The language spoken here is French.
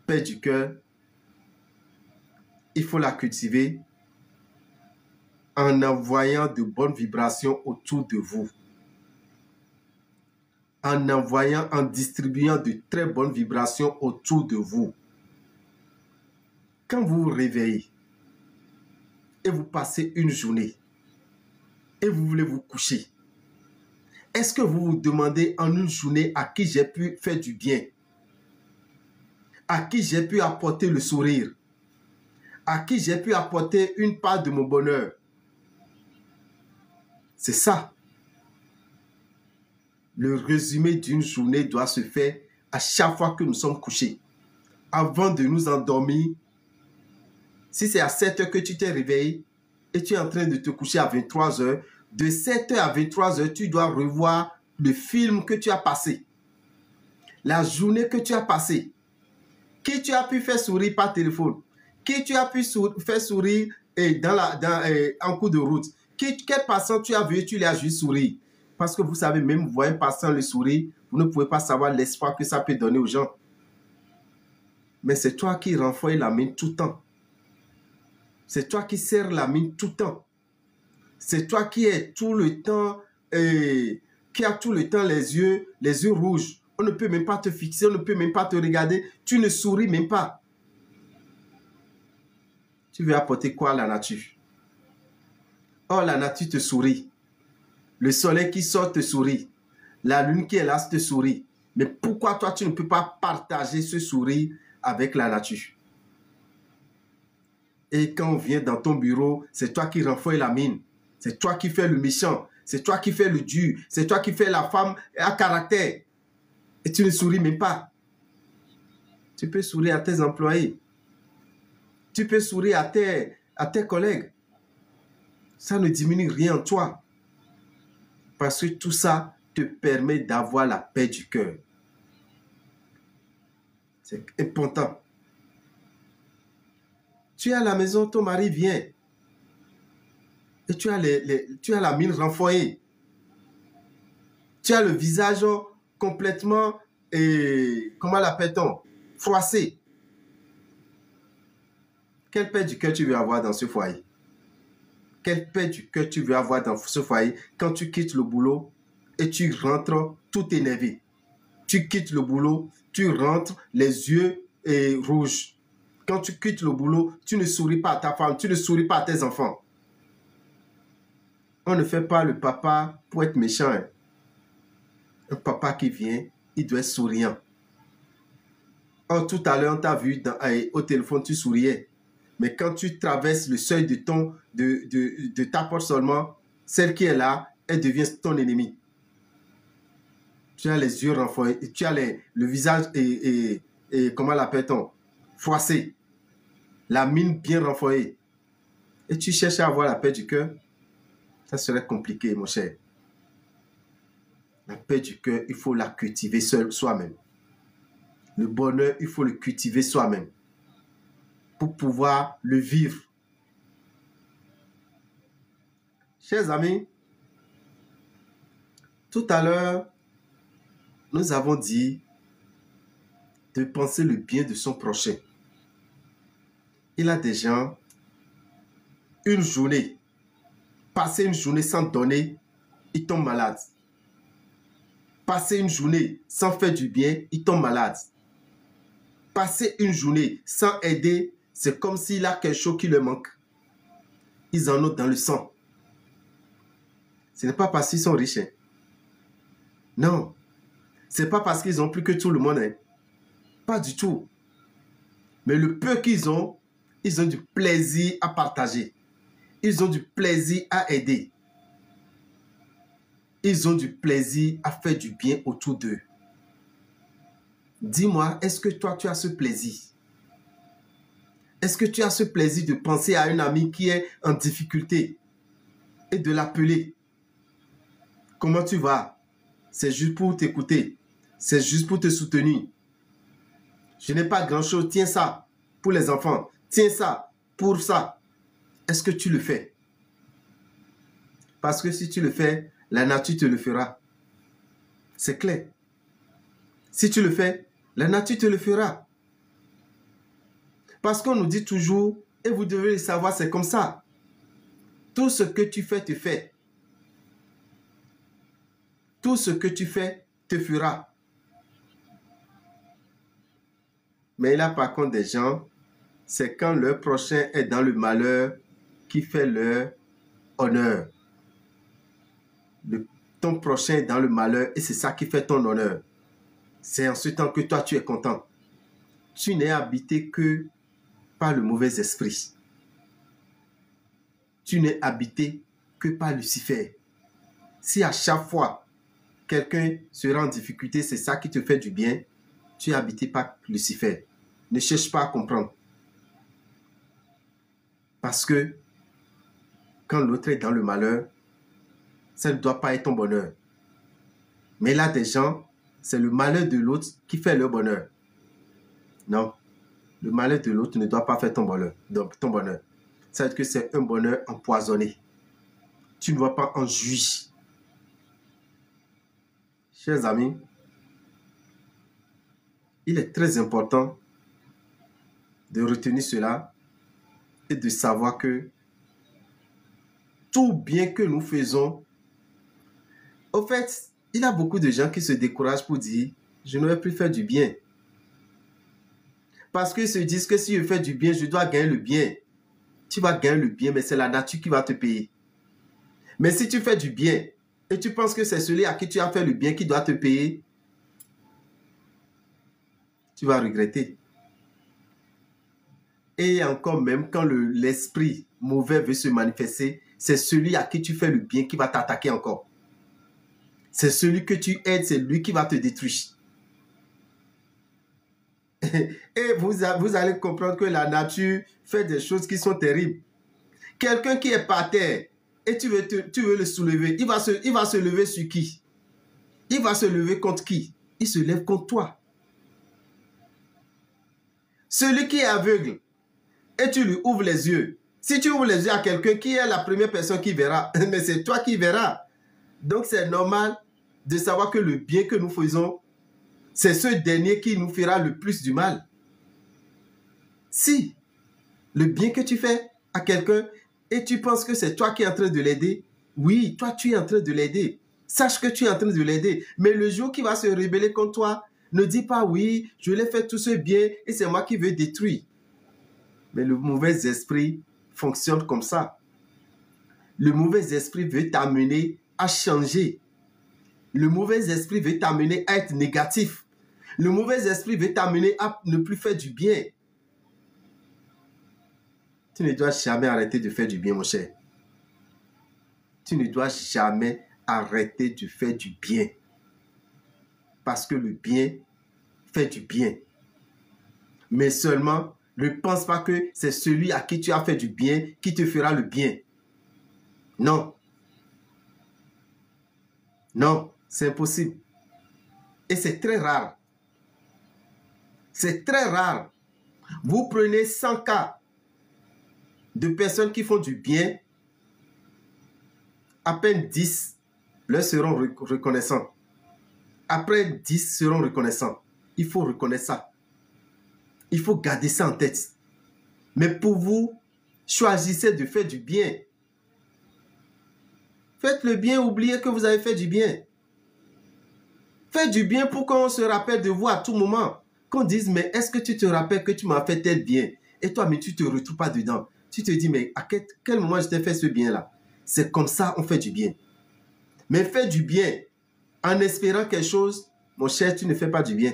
paix du cœur, il faut la cultiver en envoyant de bonnes vibrations autour de vous. En distribuant de très bonnes vibrations autour de vous. Quand vous vous réveillez et vous passez une journée et vous voulez vous coucher, est-ce que vous vous demandez en une journée à qui j'ai pu faire du bien? À qui j'ai pu apporter le sourire? À qui j'ai pu apporter une part de mon bonheur? C'est ça. Le résumé d'une journée doit se faire à chaque fois que nous sommes couchés. Avant de nous endormir, si c'est à 7 heures que tu t'es réveillé et tu es en train de te coucher à 23 heures, de 7 heures à 23 heures, tu dois revoir le film que tu as passé. La journée que tu as passée. Qui tu as pu faire sourire par téléphone. Qui tu as pu faire sourire en cours de route. Quel passant tu as vu et tu lui as juste souri. Parce que vous savez, même vous voyez un passant le sourire, vous ne pouvez pas savoir l'espoir que ça peut donner aux gens. Mais c'est toi qui renfroie la mine tout le temps. C'est toi qui serre la mine tout le temps. C'est toi qui es tout le temps, qui a tout le temps les yeux rouges. On ne peut même pas te fixer, on ne peut même pas te regarder. Tu ne souris même pas. Tu veux apporter quoi à la nature? Oh, la nature te sourit. Le soleil qui sort te sourit. La lune qui est là te sourit. Mais pourquoi toi, tu ne peux pas partager ce sourire avec la nature? Et quand on vient dans ton bureau, c'est toi qui renfroie la mine. C'est toi qui fais le méchant. C'est toi qui fais le dur. C'est toi qui fais la femme à caractère. Et tu ne souris même pas. Tu peux sourire à tes employés. Tu peux sourire à tes collègues. Ça ne diminue rien en toi. Parce que tout ça te permet d'avoir la paix du cœur. C'est important. Tu es à la maison, ton mari vient. Et tu as la mine renfroyée. Tu as le visage complètement, comment l'appelle-t-on? Froissé. Quelle paix du cœur tu veux avoir dans ce foyer? Quelle paix du cœur tu veux avoir dans ce foyer quand tu quittes le boulot et tu rentres tout énervé? Tu quittes le boulot, tu rentres les yeux rouges. Quand tu quittes le boulot, tu ne souris pas à ta femme, tu ne souris pas à tes enfants. On ne fait pas le papa pour être méchant. Hein. Un papa qui vient, il doit être souriant. Oh, tout à l'heure, on t'a vu au téléphone, tu souriais. Mais quand tu traverses le seuil de ta porte seulement, celle qui est là, elle devient ton ennemi. Tu as les yeux renfroyés, tu as le visage comment l'appelle-t-on? Froissé. La mine bien renfroyée. Et tu cherches à avoir la paix du cœur. Ça serait compliqué, mon cher. La paix du cœur, il faut la cultiver soi-même. Le bonheur, il faut le cultiver soi-même. Pour pouvoir le vivre. Chers amis, tout à l'heure, nous avons dit de penser le bien de son prochain. Il a des gens, une journée, passer une journée sans donner, il tombe malade. Passer une journée sans faire du bien, il tombe malade. Passer une journée sans aider, c'est comme s'il a quelque chose qui lui manque. Ils en ont dans le sang. Ce n'est pas parce qu'ils sont riches. Hein. Non. Ce n'est pas parce qu'ils ont plus que tout le monde. Hein. Pas du tout. Mais le peu qu'ils ont, ils ont du plaisir à partager. Ils ont du plaisir à aider. Ils ont du plaisir à faire du bien autour d'eux. Dis-moi, est-ce que toi, tu as ce plaisir? Est-ce que tu as ce plaisir de penser à une amie qui est en difficulté et de l'appeler? Comment tu vas? C'est juste pour t'écouter. C'est juste pour te soutenir. Je n'ai pas grand-chose. Tiens ça pour les enfants. Tiens ça pour ça. Est-ce que tu le fais? Parce que si tu le fais, la nature te le fera. C'est clair. Si tu le fais, la nature te le fera. Parce qu'on nous dit toujours, et vous devez le savoir, c'est comme ça. Tout ce que tu fais te fait. Tout ce que tu fais te fera. Mais là, par contre, des gens, c'est quand leur prochain est dans le malheur qui fait leur honneur. Ton prochain est dans le malheur et c'est ça qui fait ton honneur. C'est en ce temps que toi, tu es content. Tu n'es habité que par le mauvais esprit. Tu n'es habité que par Lucifer. Si à chaque fois, quelqu'un sera en difficulté, c'est ça qui te fait du bien, tu es habité par Lucifer. Ne cherche pas à comprendre. Parce que quand l'autre est dans le malheur, ça ne doit pas être ton bonheur. Mais là, des gens, c'est le malheur de l'autre qui fait leur bonheur. Non, le malheur de l'autre ne doit pas faire ton bonheur. Donc, ton bonheur. Ça veut dire que c'est un bonheur empoisonné. Tu ne vas pas en jouir. Chers amis, il est très important de retenir cela et de savoir que tout bien que nous faisons, au fait, il y a beaucoup de gens qui se découragent pour dire « je ne vais plus faire du bien ». Parce qu'ils se disent que si je fais du bien, je dois gagner le bien. Tu vas gagner le bien, mais c'est la nature qui va te payer. Mais si tu fais du bien et tu penses que c'est celui à qui tu as fait le bien qui doit te payer, tu vas regretter. Et encore même, quand l'esprit mauvais veut se manifester, c'est celui à qui tu fais le bien qui va t'attaquer encore. C'est celui que tu aides, c'est lui qui va te détruire. Et vous allez comprendre que la nature fait des choses qui sont terribles. Quelqu'un qui est par terre et tu veux le soulever, il va se lever sur qui? Il va se lever contre qui? Il se lève contre toi. Celui qui est aveugle et tu lui ouvres les yeux. Si tu ouvres les yeux à quelqu'un, qui est la première personne qui verra? Mais c'est toi qui verras. Donc c'est normal de savoir que le bien que nous faisons, c'est ce dernier qui nous fera le plus du mal. Si le bien que tu fais à quelqu'un et tu penses que c'est toi qui es en train de l'aider, oui, toi tu es en train de l'aider. Sache que tu es en train de l'aider. Mais le jour qui va se rebeller contre toi, ne dis pas oui, je l'ai fait tout ce bien et c'est moi qui veux détruire. Mais le mauvais esprit fonctionne comme ça. Le mauvais esprit veut t'amener à changer. Le mauvais esprit veut t'amener à être négatif. Le mauvais esprit veut t'amener à ne plus faire du bien. Tu ne dois jamais arrêter de faire du bien, mon cher. Tu ne dois jamais arrêter de faire du bien. Parce que le bien fait du bien. Mais seulement, ne pense pas que c'est celui à qui tu as fait du bien qui te fera le bien. Non. Non, c'est impossible. Et c'est très rare. C'est très rare. Vous prenez 100 cas de personnes qui font du bien, à peine 10 leur seront reconnaissants. Après 10 seront reconnaissants. Il faut reconnaître ça. Il faut garder ça en tête. Mais pour vous, choisissez de faire du bien. Faites le bien, oubliez que vous avez fait du bien. Faites du bien pour qu'on se rappelle de vous à tout moment. Qu'on dise, mais est-ce que tu te rappelles que tu m'as fait tel bien? Et toi, mais tu ne te retrouves pas dedans. Tu te dis, mais à quel moment je t'ai fait ce bien-là? C'est comme ça on fait du bien. Mais fais du bien en espérant quelque chose, mon cher, tu ne fais pas du bien.